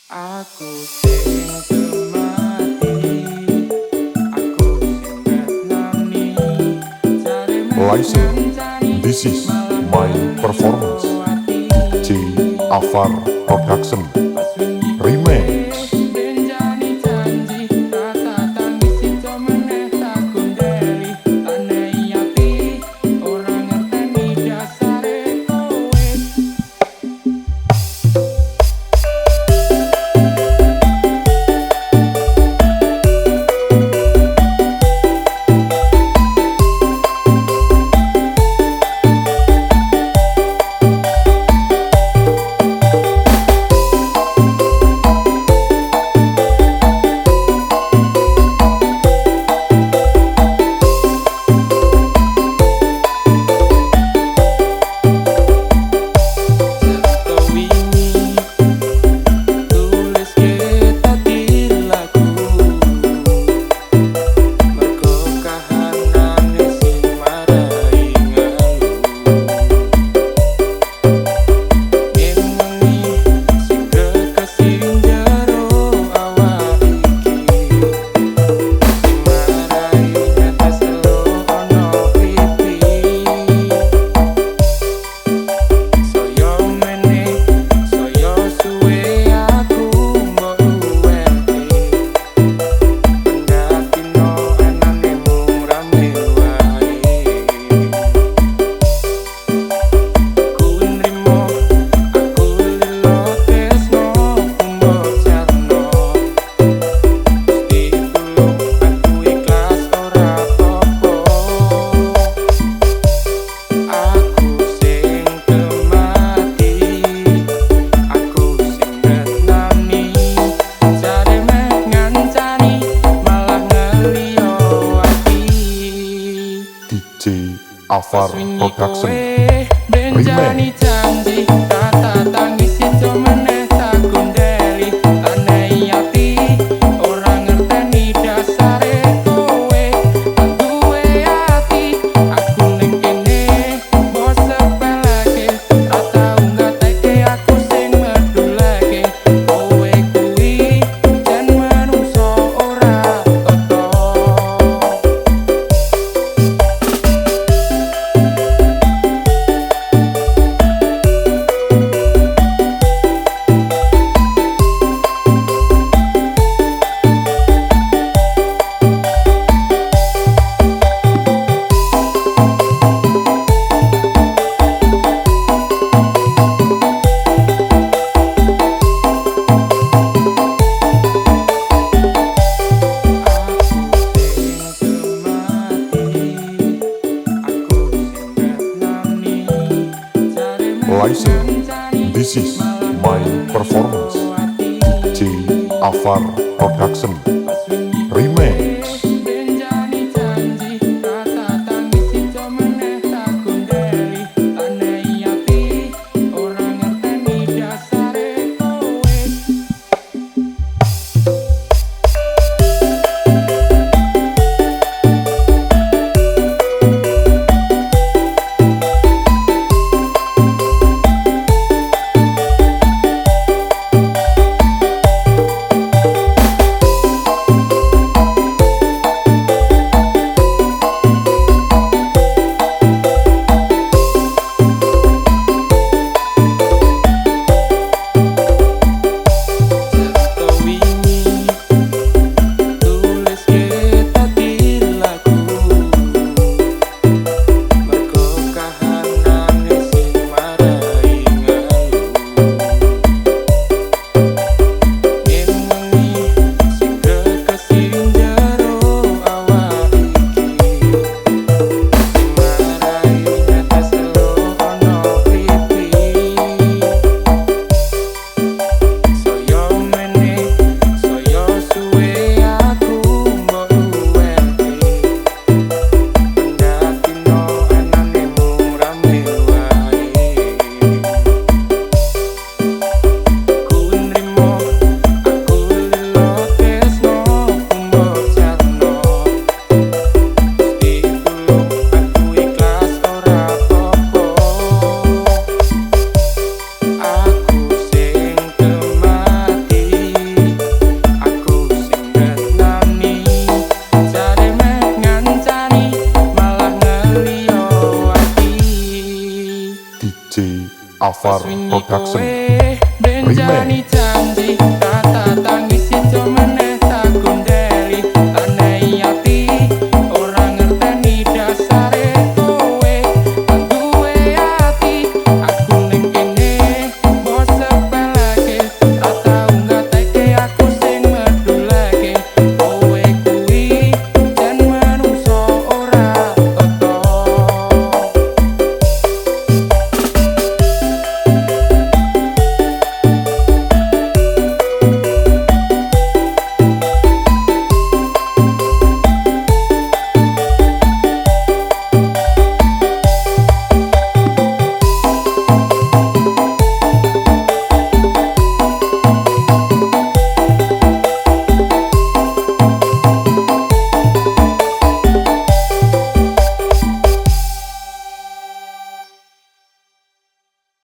Aku sing kemati, aku sing ngetnani, jarene Listen, ngancani, this is malah my ngeliyo performance. ati. J. Avar Production Pas wingi kowe Remix. benjani janji, rata tangisi co meneh tak gondeli. Aneh ati, ora ngerteni dasare kowe. DJ Avar Production benjani Remix. janji, rata tangisi co meneh tak gondeli. Aneh ati, ora ngerteni dasare kowe. Tak duwe ati, aku ning kene mbok sepeleke. Ra tau ngateke aku sing meduleke. Kowe kuwi jan manungsa ora tata. Listen, this is my performance. J. Avar Production Remix. benjani janji, rata tangisi co meneh tak gondeli. Aneh ati, ora ngerteni dasare kowe. Avar Production Benjani